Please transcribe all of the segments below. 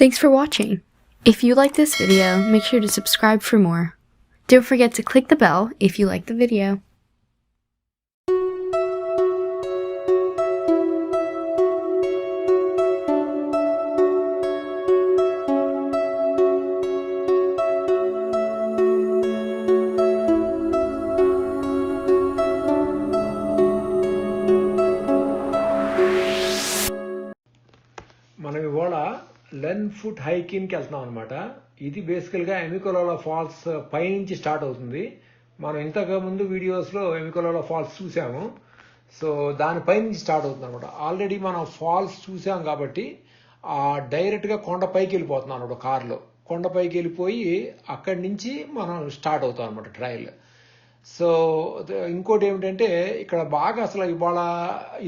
Thanks for watching. If you like this video, make sure to subscribe for more. Don't forget to click the bell if you like the video. మనం ఇవాళ లెన్ foot హైకింగ్కి వెళ్తున్నాం అనమాట. ఇది బేసికల్గా ఎమికోలోలా falls పైనుంచి start అవుతుంది. మనం ఇంతకుముందు వీడియోస్లో ఎమికోలోలా ఫాల్స్ చూసాము. సో దానిపై నుంచి స్టార్ట్ అవుతుంది అనమాట. ఆల్రెడీ మనం ఫాల్స్ చూసాం కాబట్టి డైరెక్ట్గా కొండపైకి వెళ్ళిపోతున్నాం అనమాట. కారులో కొండపైకి వెళ్ళిపోయి అక్కడి నుంచి మనం స్టార్ట్ అవుతాం అనమాట ట్రయల్. సో ఇంకోటి ఏమిటంటే ఇక్కడ బాగా అసలు ఇవాళ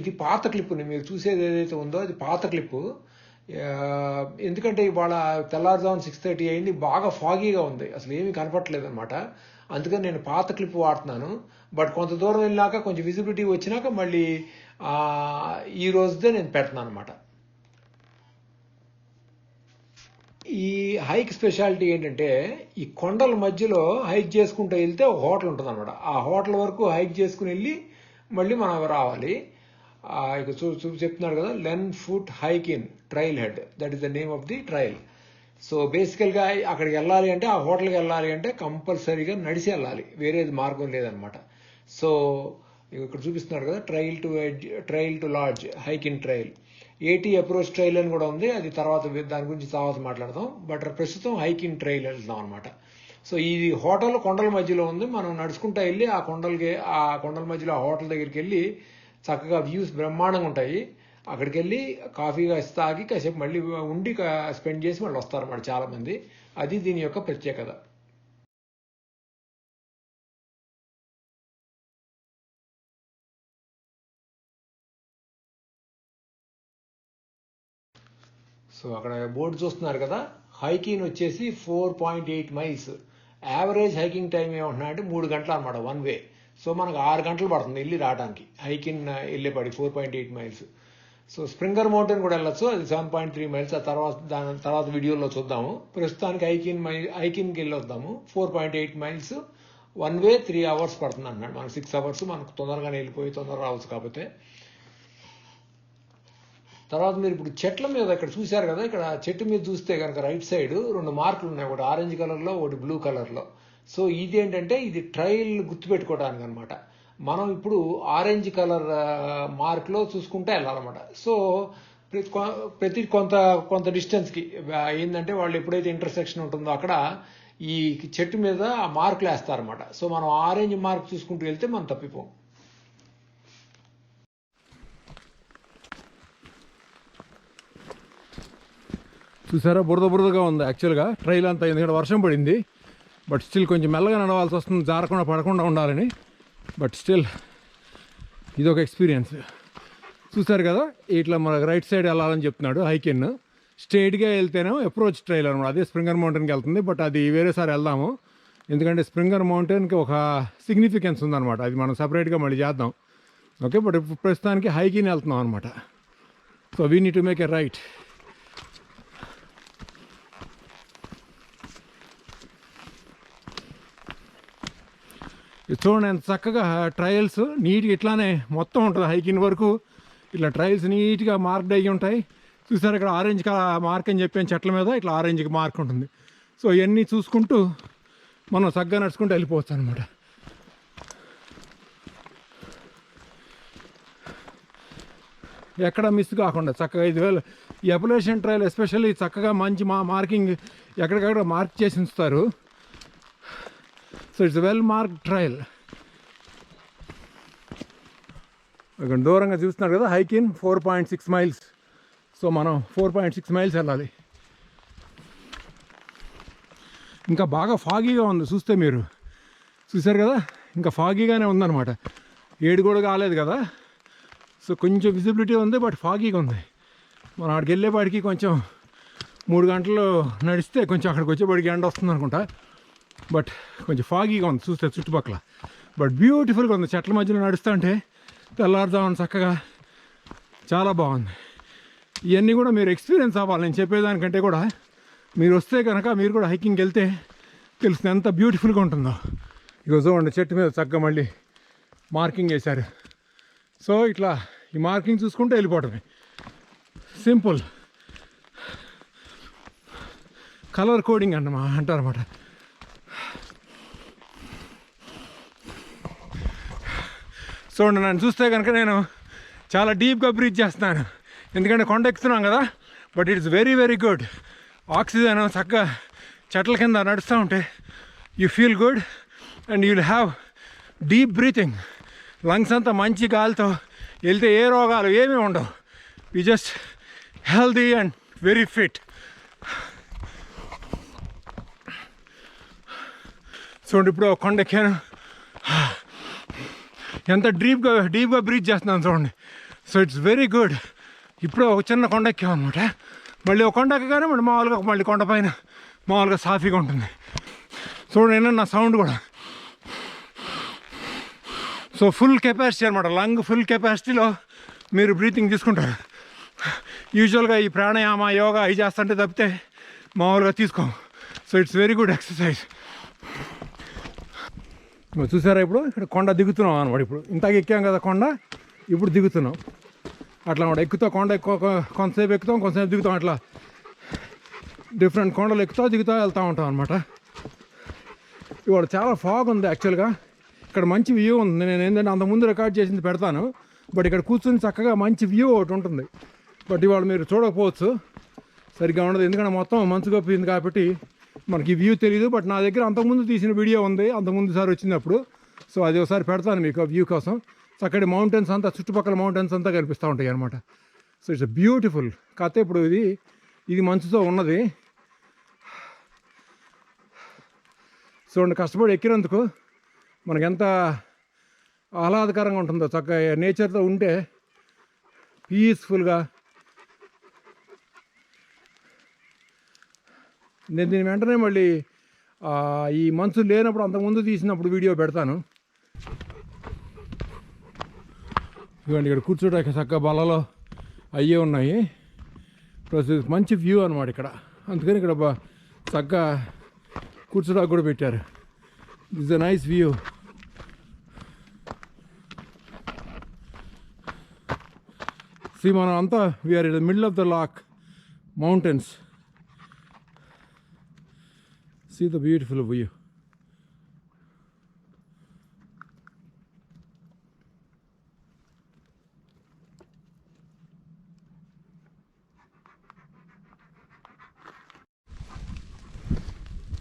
ఇది పాత క్లిప్ని మీరు చూసేది ఏదైతే ఉందో అది పాత క్లిప్పు. ఎందుకంటే ఇవాళ తెల్లారుజామున 6:30 అయింది, బాగా ఫాగీగా ఉంది, అసలు ఏమీ కనపట్లేదు అనమాట. అందుకని నేను పాత క్లిప్ వాడుతున్నాను. బట్ కొంత దూరం వెళ్ళినాక కొంచెం విజిబిలిటీ వచ్చినాక మళ్ళీ ఈ రోజుదే నేను పెడుతున్నాను అనమాట. ఈ హైక్ స్పెషాలిటీ ఏంటంటే ఈ కొండల మధ్యలో హైక్ చేసుకుంటూ వెళ్తే ఒక హోటల్ ఉంటుంది అనమాట. ఆ హోటల్ వరకు హైక్ చేసుకుని వెళ్ళి మళ్ళీ మనం రావాలి. ఇక చెప్తున్నారు కదా, Len Foote hike in trail head, that is the name of the trail. So బేసికల్గా అక్కడికి వెళ్ళాలి అంటే, ఆ హోటల్కి వెళ్ళాలి అంటే కంపల్సరీగా నడిచి వెళ్ళాలి, వేరేది మార్గం లేదనమాట. సో ఇక్కడ చూపిస్తున్నారు కదా, trail to lodge hike in trail. 80 approach trail అని కూడా ఉంది, అది దాని గురించి తర్వాత మాట్లాడదాం. బట్ ప్రస్తుతం హైకింగ్ ట్రైల్ వెళ్తున్నాం అనమాట. సో ఈ హోటల్ కొండల మధ్యలో ఉంది. మనం నడుచుకుంటూ వెళ్ళి ఆ కొండల మధ్యలో ఆ హోటల్ దగ్గరికి వెళ్ళి చక్కగా వ్యూస్ బ్రహ్మాండంగా ఉంటాయి. అక్కడికి వెళ్ళి కాఫీగా తాగి కాసేపు మళ్ళీ ఉండి స్పెండ్ చేసి మళ్ళీ వస్తారన్నమాట చాలామంది. అది దీని యొక్క ప్రత్యేకత. సో అక్కడ బోర్డు చూస్తున్నారు కదా, హైకింగ్ వచ్చేసి 4.8 మైల్స్. యావరేజ్ హైకింగ్ టైం ఏమంటున్నా అంటే 3 గంటలు అనమాట వన్ వే. సో మనకు 6 గంటలు పడుతుంది వెళ్ళి రావడానికి హైకింగ్ వెళ్ళేపడి 4.8 మైల్స్. సో స్ప్రింగర్ మౌంటైన్ కూడా వెళ్ళొచ్చు, అది 7.3 మైల్స్. దాని తర్వాత వీడియోలో చూద్దాము. ప్రస్తుతానికి హైకింగ్కి వెళ్ళొద్దాము. 4.8 మైల్స్ వన్ వే, 3 అవర్స్ పడుతుంది అన్నాడు. మనకు 6 అవర్స్, మనకు తొందరగానే వెళ్ళిపోయి తొందరగా రావచ్చు. కాకపోతే తర్వాత మీరు ఇప్పుడు చెట్ల మీద ఇక్కడ చూశారు కదా, ఇక్కడ చెట్టు మీద చూస్తే కనుక రైట్ సైడ్ 2 మార్కులు ఉన్నాయి, ఒకటి ఆరెంజ్ కలర్లో ఒకటి బ్లూ కలర్లో. సో ఇది ఏంటంటే ఇది ట్రైల్ గుర్తుపెట్టుకోవడానికి అనమాట. మనం ఇప్పుడు ఆరెంజ్ కలర్ మార్క్లో చూసుకుంటే వెళ్ళాలన్నమాట. సో ప్రతి కొంత డిస్టెన్స్కి ఏంటంటే వాళ్ళు ఎప్పుడైతే ఇంటర్సెక్షన్ ఉంటుందో అక్కడ ఈ చెట్టు మీద ఆ మార్కులు వేస్తారన్నమాట. సో మనం ఆరెంజ్ మార్క్ చూసుకుంటూ వెళ్తే మనం తప్పిపోం. చూసారా, బురదగా ఉంది యాక్చువల్గా ట్రైల్ అంతా, ఎందుకంటే వర్షం పడింది. బట్ స్టిల్ కొంచెం మెల్లగా నడవాల్సి వస్తుంది, జారకుండా పడకుండా ఉండాలని. బట్ స్టిల్ ఇదొక ఎక్స్పీరియన్స్. చూసారు కదా, ఇట్లా మనకు రైట్ సైడ్ వెళ్ళాలని చెప్తున్నాడు హైకిన్. స్ట్రైట్గా వెళ్తేనే అప్రోచ్ ట్రైల్ అనమాట. అదే స్ప్రింగర్ మౌంటైన్కి వెళ్తుంది. బట్ అది వేరేసారి వెళ్దాము, ఎందుకంటే స్ప్రింగర్ మౌంటైన్కి ఒక సిగ్నిఫికెన్స్ ఉందన్నమాట. అది మనం సపరేట్గా మళ్ళీ చేద్దాం. ఓకే, బట్ ఇప్పుడు ప్రస్తుతానికి హైకిన్ వెళ్తున్నాం అనమాట. So we need to make a right. చూడండి ఎంత చక్కగా ట్రయల్స్ నీట్గా ఇట్లానే మొత్తం ఉంటుంది. హైకింగ్ వరకు ఇట్లా ట్రయల్స్ నీట్గా మార్క్డ్ అయ్యి ఉంటాయి. చూసారు ఇక్కడ ఆరెంజ్ మార్క్ అని చెప్పాను, చెట్ల మీద ఇట్లా ఆరెంజ్కి మార్క్ ఉంటుంది. సో ఇవన్నీ చూసుకుంటూ మనం చక్కగా నడుచుకుంటూ వెళ్ళిపోవచ్చు అనమాట. ఎక్కడ మిస్ కాకుండా చక్కగా 5,000 ఈ అపలేషన్ ట్రయల్ ఎస్పెషల్లీ చక్కగా మంచి మార్కింగ్ ఎక్కడికక్కడ మార్క్ చేసి ఉంచుతారు. So it's well mark trial. ఇక్కడ దూరంగా చూస్తున్నారు కదా, హైకిన్ 4.6 మైల్స్. సో మనం 4.6 మైల్స్ వెళ్ళాలి. ఇంకా బాగా ఫాగీగా ఉంది, చూస్తే మీరు చూసారు కదా, ఇంకా ఫాగీగానే ఉందన్నమాట. 7 కూడా కాలేదు కదా. సో కొంచెం విజిబిలిటీ ఉంది, బట్ ఫాగీగా ఉంది. మనం అక్కడికి వెళ్ళేపాటికి కొంచెం 3 గంటలు నడిస్తే కొంచెం అక్కడికి వచ్చేపాటికి ఎండ వస్తుంది అనుకుంటా. బట్ కొంచెం ఫాగీగా ఉంది చూస్తే చుట్టుపక్కల. బట్ బ్యూటిఫుల్గా ఉంది, చెట్ల మధ్యలో నడుస్తుంటే తెల్లారుజామున చక్కగా చాలా బాగుంది. ఇవన్నీ కూడా మీరు ఎక్స్పీరియన్స్ అవ్వాలి. నేను చెప్పేదానికంటే కూడా మీరు వస్తే కనుక మీరు కూడా హైకింగ్కి వెళ్తే తెలుస్తుంది ఎంత బ్యూటిఫుల్గా ఉంటుందో. ఇక చూడండి చెట్టు మీద చక్కగా మళ్ళీ మార్కింగ్ వేశారు. సో ఇట్లా ఈ మార్కింగ్ చూసుకుంటే వెళ్ళిపోవటమే, సింపుల్. కలర్ కోడింగ్ అంటారన్నమాట. చూడండి నన్ను చూస్తే కనుక నేను చాలా డీప్గా బ్రీత్ చేస్తున్నాను, ఎందుకంటే కొండ ఎక్కుతున్నాం కదా. But it's very very good. Oxygen చక్కగా చెట్ల కింద నడుస్తూ ఉంటే you feel good and you will have deep breathing. Lungs అంతా మంచి గాలితో వెళ్తే ఏ రోగాలు ఏమీ ఉండవు. You just healthy and very fit. చూడండి ఇప్పుడు కొండ ఎక్కాను, ఎంత డీప్గా బ్రీత్ చేస్తున్నాను చూడండి. So it's very good. ఇప్పుడు ఒక చిన్న కొండ ఎక్కాం అనమాట. మళ్ళీ ఒక కొండ ఎక్కగానే మళ్ళీ కొండ పైన మామూలుగా సాఫీగా ఉంటుంది. చూడండి నా సౌండ్ కూడా. సో ఫుల్ కెపాసిటీ అనమాట, లంగ్ ఫుల్ కెపాసిటీలో మీరు బ్రీతింగ్ తీసుకుంటారు. యూజువల్గా ఈ ప్రాణాయామ యోగా అవి చేస్తుంటే తప్పితే మామూలుగా తీసుకోం. So it's very good exercise. చూసారా ఇప్పుడు ఇక్కడ కొండ దిగుతున్నాం అనమాట. ఇప్పుడు ఇంతగా ఎక్కాం కదా కొండ, ఇప్పుడు దిగుతున్నాం. అట్లా అనమాట. ఎక్కుతాం కొండ కొంతసేపు ఎక్కుతాం, కొంతసేపు దిగుతాం. అట్లా డిఫరెంట్ కొండలు ఎక్కుతా దిగుతా వెళ్తూ ఉంటాం అనమాట. ఇవాళ చాలా ఫాగ్ ఉంది యాక్చువల్గా. ఇక్కడ మంచి వ్యూ ఉంది. నేను ఏంటంటే అంతకుముందు రికార్డ్ చేసింది పెడతాను, బట్ ఇక్కడ కూర్చొని చక్కగా మంచి వ్యూ ఒకటి ఉంటుంది. బట్ ఇవాళ మీరు చూడకపోవచ్చు, సరిగ్గా ఉండదు, ఎందుకంటే మొత్తం మంచు కప్పింది కాబట్టి మనకి వ్యూ తెలియదు. బట్ నా దగ్గర అంతకుముందు తీసిన వీడియో ఉంది, అంతకుముందు సారి వచ్చినప్పుడు. సో అది ఒకసారి పెడతాను మీకు ఆ వ్యూ కోసం. చక్కటి మౌంటైన్స్ అంతా, చుట్టుపక్కల మౌంటైన్స్ అంతా కనిపిస్తూ ఉంటాయి అనమాట. So it's beautiful. కాకపోతే ఇప్పుడు ఇది మంచుతో ఉన్నది. చూడండి కష్టపడి ఎక్కినందుకు మనకి ఎంత ఆహ్లాదకరంగా ఉంటుందో. చక్కగా నేచర్తో ఉంటే పీస్ఫుల్గా. నేను దీని వెంటనే మళ్ళీ ఈ మంచు లేనప్పుడు అంతకుముందు తీసినప్పుడు వీడియో పెడతాను. ఇవ్వండి ఇక్కడ కూర్చోడానికి చక్కగా బలలో అయ్యే ఉన్నాయి. ప్లస్ మంచి వ్యూ అనమాట ఇక్కడ. అందుకని ఇక్కడ చక్కగా కూర్చోడానికి కూడా పెట్టారు. This a nice view. See, మనం అంతా we're in the middle of the lock mountains. See the beautiful view.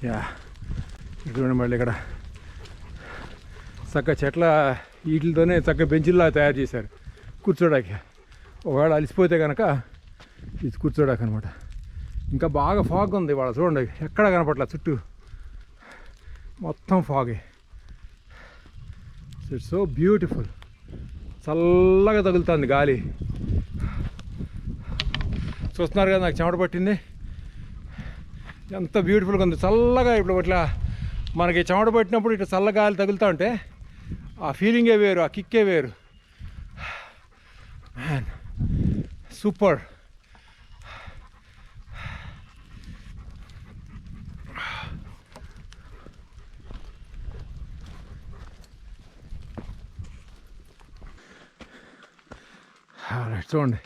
యా ఇక్కడ మళ్ళీ ఇక్కడ చక్క చెట్ల వీటితోనే చక్క బెంచుల్లా తయారు చేశారు కూర్చోడానికి. ఒకవేళ అలసిపోతే కనుక ఇది కూర్చోడానికి అనమాట. ఇంకా బాగా ఫాగ్ ఉంది ఇవాళ. చూడండి ఎక్కడ కనపట్ల, చుట్టూ మొత్తం ఫాగే. It's so beautiful. చల్లగా తగులుతుంది గాలి. చూస్తున్నారు కదా, నాకు చెమట పట్టింది. ఎంత బ్యూటిఫుల్గా ఉంది, చల్లగా. ఇప్పుడు ఇట్లా మనకి చెమట పట్టినప్పుడు ఇట్లా చల్ల గాలి తగులుతూ ఉంటే ఆ ఫీలింగే వేరు, ఆ కిక్కే వేరు. Man super. చూడండి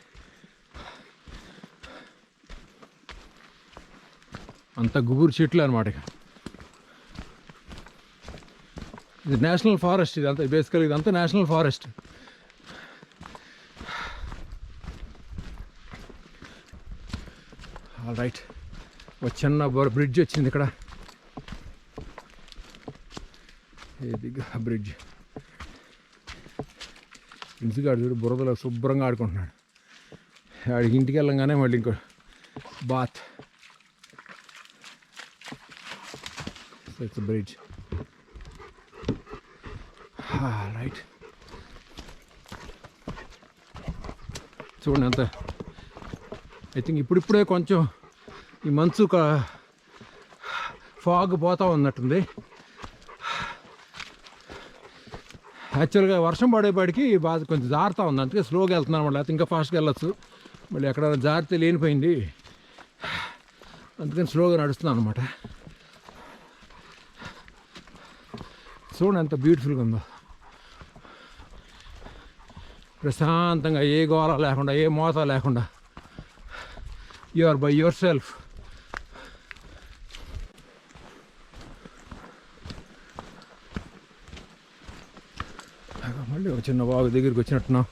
అంత గుబురు చెట్లు అనమాట. ఇది నేషనల్ ఫారెస్ట్. ఇది అంతా బేసికల్గా ఇదంతా నేషనల్ ఫారెస్ట్. ఆల్ రైట్, ఒక చిన్న బ్రిడ్జ్ వచ్చింది ఇక్కడ. ఇది బ్రిడ్జ్. ఇంటికాడు చూడు బురదలో శుభ్రంగా ఆడుకుంటున్నాడు. ఆడికి ఇంటికి వెళ్ళంగానే మళ్ళీ ఇంకో బాత్. It's bridge. రైట్, చూడండి అంత. ఐ థింక్ ఇప్పుడిప్పుడే కొంచెం ఈ మంచు ఫాగ్ పోతా ఉన్నట్టుంది. యాక్చువల్గా వర్షం పడేపాటికి బాగా కొంచెం జారుతూ ఉంది, అందుకే స్లోగా వెళ్తున్నాను అనమాట. లేకపోతే ఇంకా ఫాస్ట్గా వెళ్ళొచ్చు. మళ్ళీ ఎక్కడ జారితే లేనిపోయింది, అందుకని స్లోగా నడుస్తున్నాను అనమాట. చూడండి ఎంత బ్యూటిఫుల్గా ఉందో, ప్రశాంతంగా, ఏ గోళ లేకుండా, ఏ మోత లేకుండా. You are by yourself. మళ్ళీ ఒక చిన్న వాగు దగ్గరికి వచ్చినట్టున్నాం.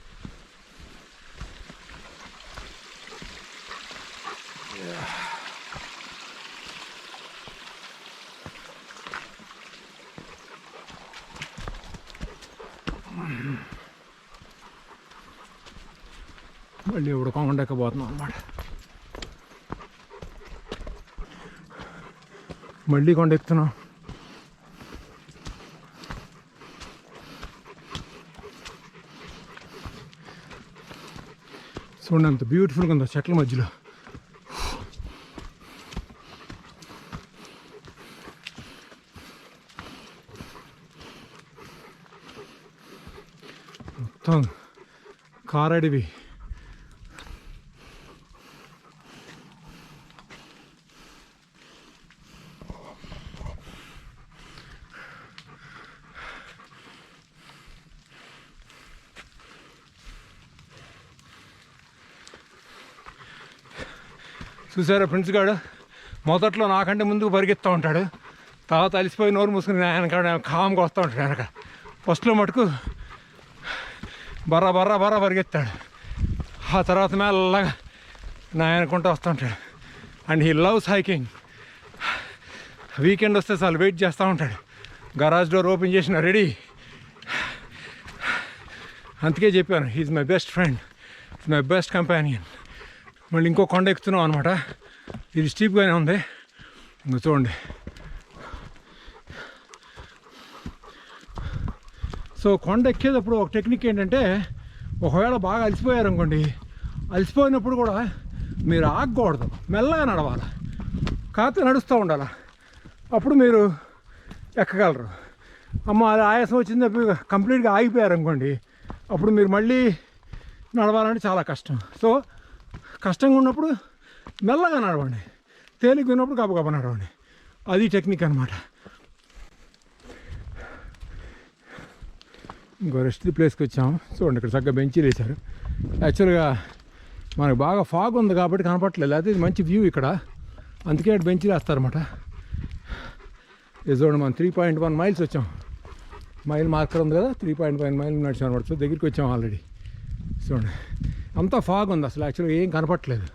మళ్ళీ ఇప్పుడు కొండ ఎక్కబోతున్నాం అన్నమాట. మళ్ళీ కొండ ఎక్కుతున్నాం. చూడండి అంత బ్యూటిఫుల్గా ఉందో చెట్ల మధ్యలో. మొత్తం కారడివి. చూసారా ఫ్రెండ్స్ గాడు మొదట్లో నాకంటే ముందుకు పరిగెత్తూ ఉంటాడు, తర్వాత అలిసిపోయి నోరు మూసుకుని ఆయన కాడ కామ్గా వస్తూ ఉంటాడు. వెనక ఫస్ట్లో మటుకు బర్రా బర్రా బర్రా పరిగెత్తాడు, ఆ తర్వాత మెల్లగా నాయనకుంటూ వస్తూ ఉంటాడు. And he loves hiking. Weekend వస్తే చాలు వెయిట్ చేస్తూ ఉంటాడు, గరాజ్ డోర్ ఓపెన్ చేసిన రెడీ. అందుకే చెప్పాను, he is my best friend, is my best companion. మళ్ళీ ఇంకో కొండ ఎక్కుతున్నాం అనమాట. ఇది స్టీప్గానే ఉంది. ఇంకా చూడండి. సో కొండ ఎక్కేటప్పుడు ఒక టెక్నిక్ ఏంటంటే, ఒకవేళ బాగా అలసిపోయారు అనుకోండి, అలసిపోయినప్పుడు కూడా మీరు ఆగకూడదు, మెల్లగా నడవాలి, కాకపోతే నడుస్తూ ఉండాలి. అప్పుడు మీరు ఎక్కగలరు. అమ్మ అది ఆయాసం వచ్చింది కంప్లీట్గా ఆగిపోయారు అనుకోండి, అప్పుడు మీరు మళ్ళీ నడవాలంటే చాలా కష్టం. సో కష్టంగా ఉన్నప్పుడు మెల్లగా నడవండి, తేలిక ఉన్నప్పుడు గబగబా నడవండి. అది టెక్నిక్ అనమాట. ఇంకో రెస్ట్ ప్లేస్కి వచ్చాము. చూడండి ఇక్కడ చక్కగా బెంచీలు వేశారు. యాక్చువల్గా మనకు బాగా ఫాగ్ ఉంది కాబట్టి కనపట్లేదు, అదే మంచి వ్యూ ఇక్కడ, అందుకే అటు బెంచీలు వేస్తారన్నమాట. ఇది చూడండి, మనం 3.1 మైల్స్ వచ్చాం. మైల్ మార్కర్ ఉంది కదా, 3.1 మైల్ నడిచాం అనమాట. సో దగ్గరికి వచ్చాం ఆల్రెడీ. చూడండి అంతా ఫాగ్ ఉంది, అసలు యాక్చువల్గా ఏం కనపట్లేదు.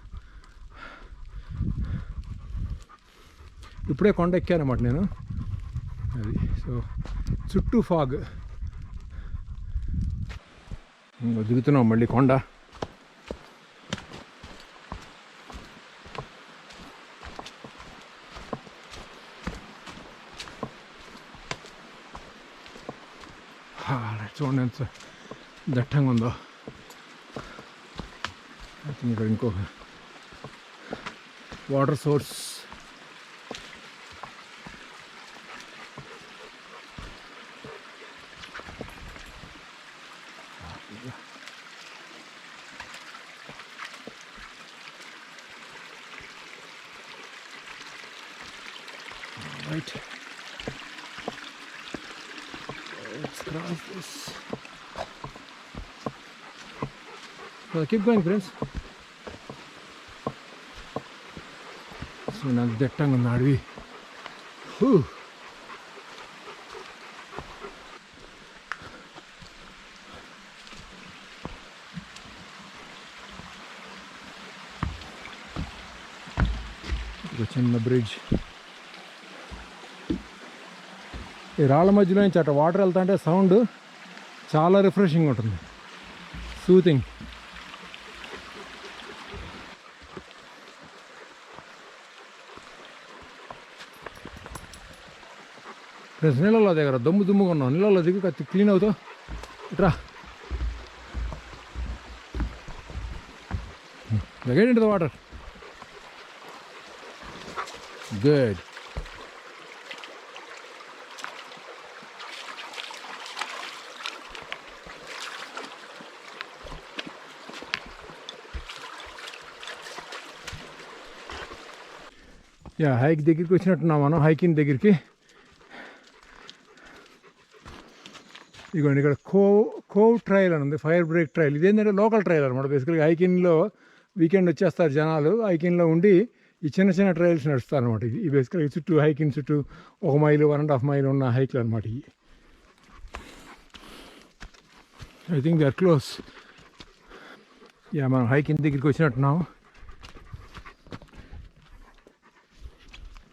ఇప్పుడే కొండ ఎక్కానమాట నేను. అది సో చుట్టూ ఫాగ్. దిగుతున్నాం మళ్ళీ కొండ. చూడండి ఎంత దట్టంగా ఉందో. ఇక్కడ ఇంకొక water source. Right. Let's cross this. Well, keep going, friends. So, నాకు దట్టంగా ఉంది అడవి. ఒక చిన్న బ్రిడ్జ్. ఈ రాళ్ళ మధ్యలో నుంచి అట్లా వాటర్ వెళ్తుంటే సౌండ్ చాలా రిఫ్రెషింగ్ ఉంటుంది, సూతింగ్. ఫ్రెండ్స్ నీళ్ళలో దగ్గర దుమ్ముగా ఉన్నాం, నీళ్ళలో దిగి కత్తి క్లీన్ అవుతావు. ఇట్రా get into the water. Good. Yeah hike దగ్గరికి వచ్చినట్టున్నాం మనం, హైకింగ్ దగ్గరికి. ఇదిగోండి ఇక్కడ కోవ్ ట్రైల్ అని ఉంది, ఫైర్ బ్రేక్ ట్రైల్. ఇదేంటంటే లోకల్ ట్రైల్ అనమాట. బేసికల్గా హైకింగ్లో వీకెండ్ వచ్చేస్తారు జనాలు, హైకింగ్లో ఉండి ఈ చిన్న చిన్న ట్రైల్స్ నడుస్తారు అనమాట. ఇది బేసికల్గా చుట్టూ హైకింగ్ చుట్టూ 1 మైలు 1.5 మైలు ఉన్న హైక్లు అనమాట ఇవి. I think they are close. Yeah మనం హైకింగ్ దగ్గరికి వచ్చినట్టున్నాం.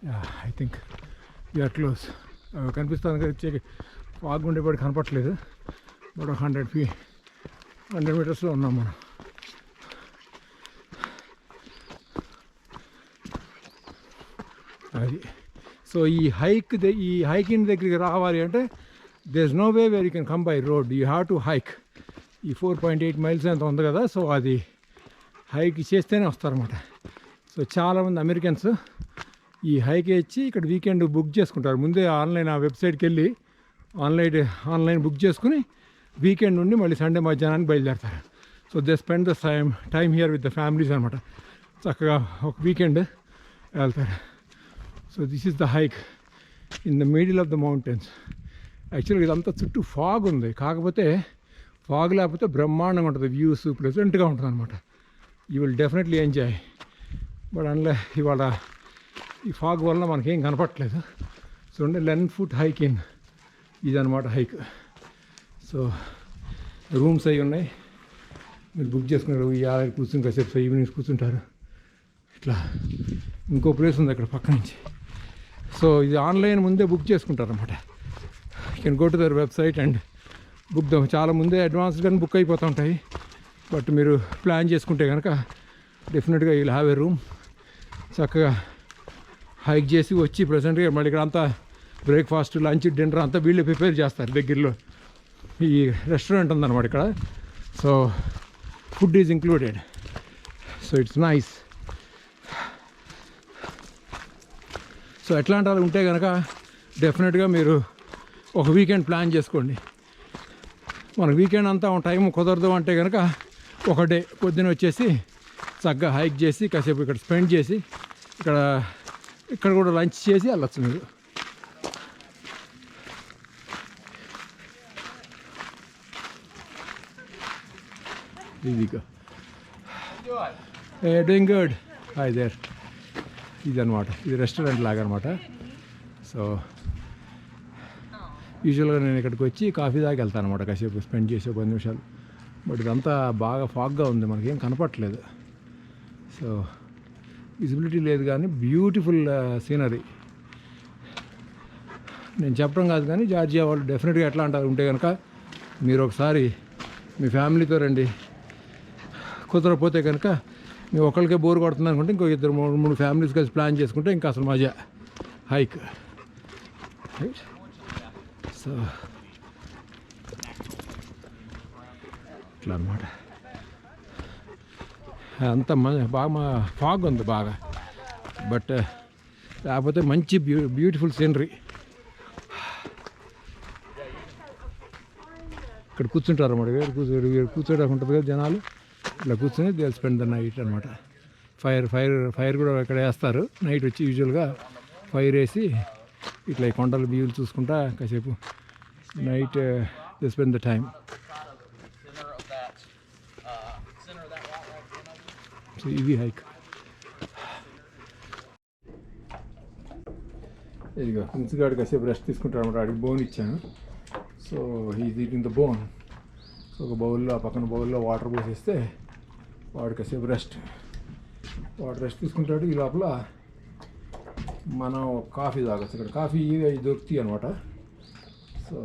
Yeah I think they are close. కనిపిస్తుంది కదా, వచ్చే ఫాగ్ ఉండేపాటి కనపట్లేదు. బట్ 100 మీటర్స్లో ఉన్నాం మనం. అది సో ఈ హైకింగ్ దగ్గరికి రావాలి అంటే there is no way where you can come by road, you have to hike. ఈ 4.8 మైల్స్ ఎంత ఉంది కదా, సో అది హైక్ చేస్తేనే వస్తారన్నమాట. సో చాలామంది అమెరికన్స్ ఈ హైక్ ఇచ్చి ఇక్కడ వీకెండ్ బుక్ చేసుకుంటారు. ముందే ఆన్లైన్ ఆ వెబ్సైట్కి వెళ్ళి ఆన్లైన్ బుక్ చేసుకుని వీకెండ్ నుండి మళ్ళీ సండే మధ్యాహ్నానికి బయలుదేరతారు. So they spend the time here with the families అనమాట. చక్కగా ఒక వీకెండ్ వెళ్తారు. So this is the hike in the middle of the mountains. యాక్చువల్గా ఇదంతా చుట్టూ ఫాగ్ ఉంది, కాకపోతే ఫాగ్ లేకపోతే బ్రహ్మాండంగా ఉంటుంది, వ్యూస్ ప్లెజెంట్గా ఉంటుంది అనమాట. You will definitely enjoy. But అందులో ఇవాళ ఈ ఫాగ్ వల్ల మనకేం కనపట్లేదు. సో 11 foot హైక్ ఇదనమాట హైక్. సో రూమ్స్ అవి ఉన్నాయి, మీరు బుక్ చేసుకున్నారు. ఈ ఆరు కూర్చుని కాసేపు ఈవినింగ్స్ కూర్చుంటారు. ఇట్లా ఇంకో ప్లేస్ ఉంది అక్కడ పక్క నుంచి. సో ఇది ఆన్లైన్ ముందే బుక్ చేసుకుంటారు అనమాట. You can go to their website and book them. చాలా ముందే అడ్వాన్స్గానే బుక్ అయిపోతూ ఉంటాయి. బట్ మీరు ప్లాన్ చేసుకుంటే కనుక డెఫినెట్గా you will have a room. చక్కగా హైక్ చేసి వచ్చి ప్రజెంట్గా మళ్ళీ ఇక్కడ అంతా బ్రేక్ఫాస్ట్, లంచ్, డిన్నర్ అంతా వీళ్ళే ప్రిపేర్ చేస్తారు. దగ్గరలో ఈ రెస్టారెంట్ ఉందన్నమాట ఇక్కడ. So food is included. So it's nice. So ఎట్లాంటి వాళ్ళు ఉంటే కనుక డెఫినెట్గా మీరు ఒక వీకెండ్ ప్లాన్ చేసుకోండి. మనకు వీకెండ్ అంతా టైం కుదరదు అంటే కనుక ఒక డే పొద్దున వచ్చేసి చక్కగా హైక్ చేసి కాసేపు ఇక్కడ స్పెండ్ చేసి ఇక్కడ కూడా లంచ్ చేసి వెళ్ళచ్చు మీరు. ఇదిగా డూయింగ్ గుడ్. Hi there. ఇదనమాట, ఇది రెస్టారెంట్ లాగా అనమాట. సో యూజువల్గా నేను ఇక్కడికి వచ్చి కాఫీ తాగి వెళ్తాను అనమాట, కాసేపు స్పెండ్ చేసి 10 నిమిషాలు. బట్ ఇదంతా బాగా ఫాగ్గా ఉంది, మనకేం కనపట్లేదు. సో విజిబిలిటీ లేదు, కానీ బ్యూటిఫుల్ సీనరీ. నేను చెప్పడం కాదు కానీ జార్జియా వాళ్ళు డెఫినెట్గా ఎట్లా అంటారు ఉంటే కనుక మీరు ఒకసారి మీ ఫ్యామిలీతో రండి. కుదరకపోతే కనుక మీ ఒకరికే బోర్ కొడుతుంది అనుకుంటే ఇంకో 2-3 ఫ్యామిలీస్ కలిసి ప్లాన్ చేసుకుంటే ఇంకా అసలు మజా హైక్. రైట్. సో ఇట్లా అన్నమాట. అంత బాగా ఫాగ్ ఉంది బాగా, బట్ లేకపోతే మంచి బ్యూటిఫుల్ సీనరీ. ఇక్కడ కూర్చుంటారు అన్నమాట. వేరు కూర్చోడానికి ఉంటుంది కదా జనాలు, ఇట్లా కూర్చొని దే స్పెండ్ ద నైట్ అనమాట. ఫైర్ కూడా ఇక్కడ వేస్తారు నైట్ వచ్చి. యూజువల్గా ఫైర్ వేసి ఇట్లా ఈ కొండలు వ్యూలు చూసుకుంటా కాసేపు night they spend the time. So ఇది హైక్. ఇదిగో ప్రిన్స్గాడు కాసేపు రెస్ట్ తీసుకుంటారు అనమాట. వాడికి బోన్ ఇచ్చాను. So is eating the bone. So ఒక బౌల్లో, ఆ పక్కన బౌల్లో వాటర్ పోసేస్తే వాడు కాసేపు రెస్ట్ తీసుకుంటాడు. ఈ లోపల మనం కాఫీ తాగొచ్చు. ఇక్కడ కాఫీ అవి దొరుకుతాయి అనమాట. సో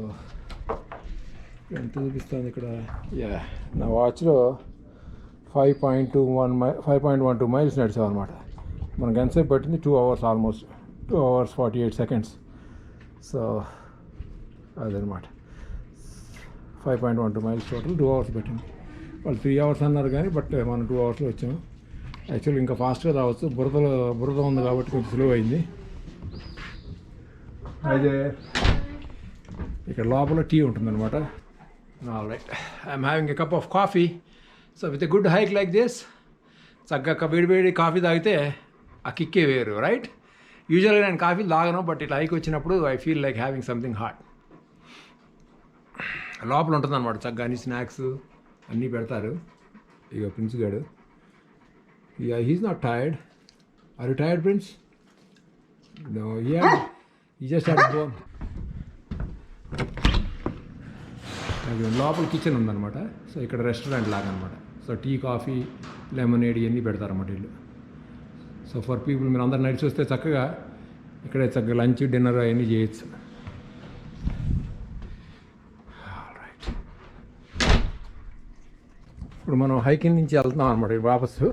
ఎంత చూపిస్తుంది ఇక్కడ. యా నా వాచ్లో 5.12 మైల్స్ నడిచాం అనమాట. మనకు ఎంతసేపు పట్టింది 2 hours, almost 2 hours 48 seconds. So అదనమాట 5.12 మైల్స్ టోటల్. 2 hours పెట్టింది. వాళ్ళు 3 hours అన్నారు కానీ బట్ మనం 2 hours వచ్చాము. యాక్చువల్లీ ఇంకా ఫాస్ట్గా రావచ్చు, బురద ఉంది కాబట్టి కొంచెం స్లో అయింది. అయితే ఇక్కడ లోపల టీ ఉంటుందన్నమాట. Right, I'm having a cup of coffee. So with a good hike like this, చక్కగా వేడి కాఫీ తాగితే ఆ కిక్కే వేరు. రైట్, యూజువల్గా నేను కాఫీ తాగను, బట్ ఇట్లా హైక్ వచ్చినప్పుడు I feel like having something hot. లోపల ఉంటుంది అనమాట చక్కగా అన్ని స్నాక్స్ అన్నీ పెడతారు. ఇక ప్రిన్స్ గాడు he's not tired. Are you tired Prince? No, he just had to go. లోపల కిచెన్ ఉందన్నమాట. సో ఇక్కడ రెస్టారెంట్ లాగా అనమాట. సో టీ, కాఫీ, లెమనేడ్ ఇవన్నీ పెడతారన్నమాట వీళ్ళు. సో ఫర్ పీపుల్ మీరు అందరు నడిచి వస్తే చక్కగా ఇక్కడే చక్కగా లంచ్, డిన్నర్ అవన్నీ చేయొచ్చు. ఇప్పుడు మనం హైకింగ్ నుంచి వెళ్తున్నాం అనమాట వాపసు.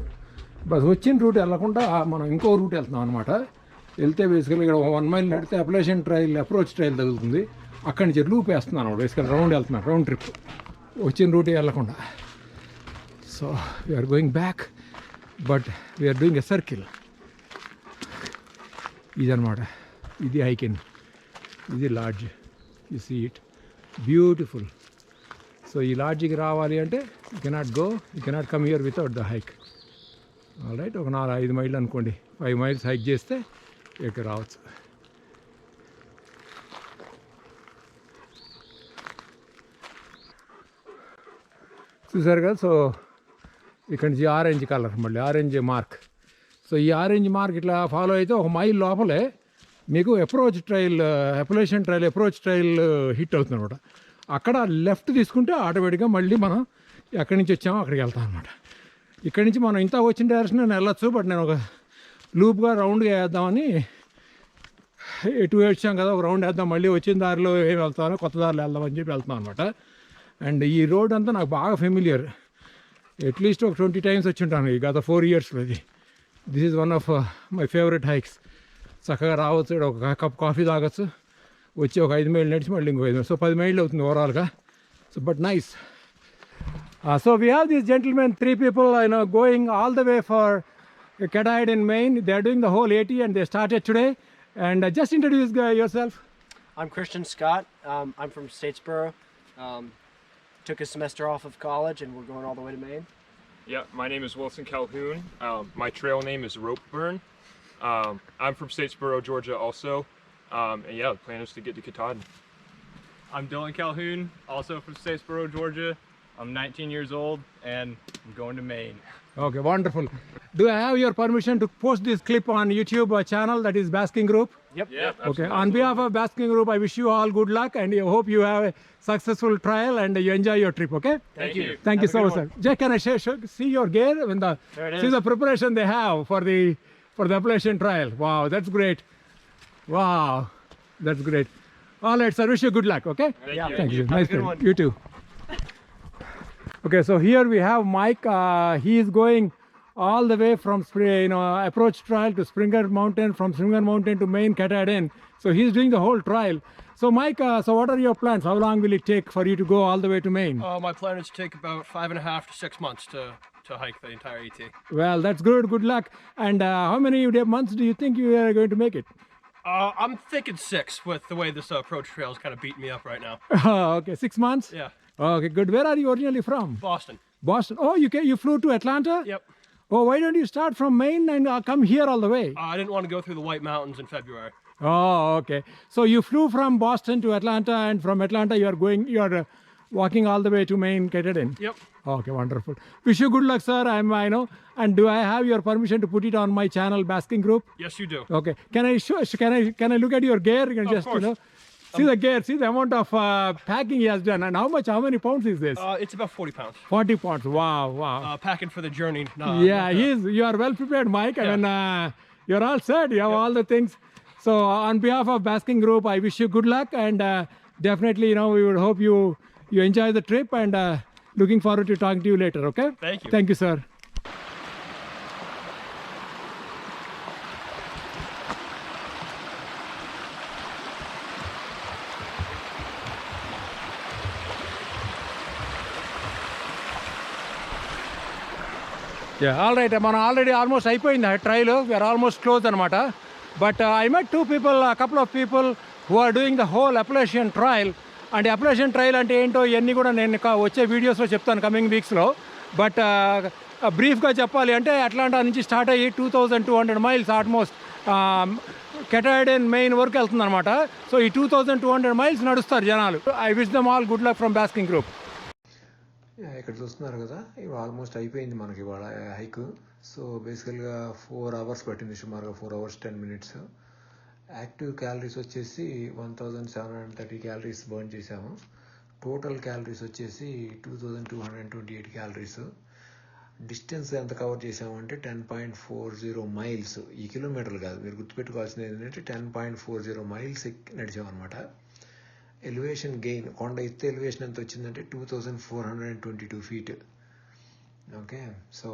బస్ వచ్చిన రూట్ వెళ్ళకుండా మనం ఇంకో రూట్ వెళ్తున్నాం అనమాట. వెళ్తే బేసికల్గా ఇక్కడ 1 మైల్ నడితే అప్లేషన్ ట్రైల్, అప్రోచ్ ట్రైల్ తగులుతుంది. అక్కడి నుంచి లూప్ వేస్తున్నాను అనమాట. బేసికల్ రౌండ్ వెళ్తున్నాను, రౌండ్ ట్రిప్ వచ్చిన రూటే వెళ్ళకుండా. So we're going back, but we're doing a circle. ఇదనమాట, ఇది హైకింగ్, ఇది lodge. You see it, beautiful. So ఈ లాడ్జికి రావాలి అంటే you cannot come here without the hike. All right, ఒక 4-5 మైళ్ళు అనుకోండి, 5 మైల్స్ హైక్ చేస్తే ఇక్కడ రావచ్చు. చూసారు కదా. సో ఇక్కడ నుంచి ఆరెంజ్ కలర్, మళ్ళీ ఆరెంజ్ మార్క్. సో ఈ ఆరెంజ్ మార్క్ ఇట్లా ఫాలో అయితే 1 మైల్ లోపలే మీకు approach trail, Appalachian trail, approach trail hit అవుతుంది అనమాట. అక్కడ లెఫ్ట్ తీసుకుంటే ఆటోమేటిక్గా మళ్ళీ మనం ఎక్కడి నుంచి వచ్చామో అక్కడికి వెళ్తాం అనమాట. ఇక్కడి నుంచి మనం ఇంత వచ్చిన డైరెక్షన్ నేను వెళ్ళొచ్చు, బట్ నేను ఒక లూప్గా రౌండ్గా వేద్దామని, ఎటు వచ్చాం కదా ఒక రౌండ్ వేద్దాం, మళ్ళీ వచ్చిన దారిలో ఏం వెళ్తానో కొత్త దారిలో వెళ్దామని చెప్పి వెళ్తాం అనమాట. అండ్ ఈ రోడ్ అంతా నాకు బాగా ఫెమిలియర్. అట్లీస్ట్ ఒక 20 టైమ్స్ వచ్చి ఉంటాను ఈ గత 4 ఇయర్స్లో. This is one of my favourite hikes. చక్కగా రావచ్చు, ఒక కప్ కాఫీ తాగొచ్చు, వచ్చి ఒక 5 మైళ్ళు నడిచి మళ్ళీ ఇంకో 5 మైళ్ళు. సో 10 మైళ్ళు అవుతుంది ఓవరాల్గా. So but nice. So we have these gentlemen, 3 people, going all the way for Ketayad in Maine. They are doing the whole 80 and they started today. And just introduce yourself. I'm Christian Scott. I'm from Statesboro. Took a semester off of college and we're going all the way to Maine. Yeah, my name is Wilson Calhoun. My trail name is Ropeburn. I'm from Statesboro, Georgia also. And yeah, the plan is to get to Katahdin. I'm Dylan Calhoun, also from Statesboro, Georgia. I'm 19 years old and I'm going to Maine. Okay, wonderful. Do I have your permission to post this clip on YouTube channel that is Basking Group? Yep. Yeah, Okay, on behalf of Basking Group, I wish you all good luck and I hope you have a successful trial and you enjoy your trip, okay? Thank you. Thank you Have a so good much, sir. Jack, can I see your gear? There it See is. the preparation they have for the Appalachian Trail. Wow, that's great. Wow, that's great. All right, sir. Wish you good luck. Okay. Yeah. Thank you. Have a Nice good day. one. You too. Okay, so here we have Mike. He is going all the way from approach trial to Springer Mountain, from Springer Mountain to Maine Katahdin. So he's doing the whole trial. So Mike, so what are your plans? How long will it take for you to go all the way to Maine? My plan is to take about 5.5 to 6 months to hike the entire AT. Well, that's good. Good luck. And how many months do you think you are going to make it? I'm thinking 6 with the way this approach trail is kind of beating me up right now. Okay, 6 months? Yeah, Okay, good. Where are you originally from? Boston. Boston. Oh, you flew to Atlanta? Yep. Oh, why don't you start from Maine and come here all the way? I didn't want to go through the White Mountains in February. Oh, okay. So you flew from Boston to Atlanta, and from Atlanta you are walking all the way to Maine, Katahdin. Yep. Okay, wonderful. Wish you good luck, sir. I know. And do I have your permission to put it on my channel, Basking Group? Yes, you do. Okay. Can I look at your gear? You can Of just course. see the gear. See the amount of packing he has done, and how many pounds is this? It's about 40 pounds. 40 pounds. Wow, wow. Packing for the journey. You are well prepared, Mike. I mean, you're all set. You have all the things. So on behalf of Basking Group, I wish you good luck, and definitely, we would hope you enjoy the trip, and looking forward to talking to you later. Okay? Thank you. Thank you, sir. All right, మనం already almost అయిపోయింది trial. We are almost close అనమాట. But I met 2 people, a couple of people who are doing the whole Appalachian Trail. And Appalachian trail అంటే ఏంటో ఇవన్నీ కూడా నేను వచ్చే వీడియోస్లో చెప్తాను కమింగ్ వీక్స్లో. బట్ బ్రీఫ్గా చెప్పాలి అంటే అట్లాంటా నుంచి స్టార్ట్ అయ్యి 2200 మైల్స్ ఆల్మోస్ట్ కెటాయిడెన్ మెయిన్ వరకు వెళ్తుంది అనమాట. సో ఈ 2200 మైల్స్ నడుస్తారు జనాలు. I wish them all good luck from basking group. ఇక్కడ చూస్తున్నారు కదా, ఇవి ఆల్మోస్ట్ అయిపోయింది మనకి ఇవాళ హైక్. సో బేసికల్గా 4 hours పట్టింది, సుమారుగా 4 hours 10 minutes. యాక్టివ్ క్యాలరీస్ వచ్చేసి 1730 క్యాలరీస్ బర్న్ చేసాము. టోటల్ క్యాలరీస్ వచ్చేసి 2228 క్యాలరీస్. డిస్టెన్స్ ఎంత కవర్ చేసామంటే 10.40 మైల్స్. ఈ కిలోమీటర్లు కాదు, మీరు గుర్తుపెట్టుకోవాల్సింది ఏంటంటే 10.40 మైల్స్ నడిచామన్నమాట. ఎలివేషన్ గెయిన్, కొండ ఎత్తే ఎలివేషన్ ఎంత వచ్చిందంటే 2422 feet. ఓకే, సో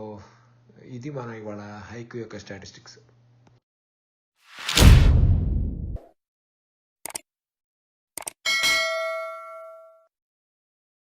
ఇది మన ఇవాళ హైక్ యొక్క స్టాటిస్టిక్స్.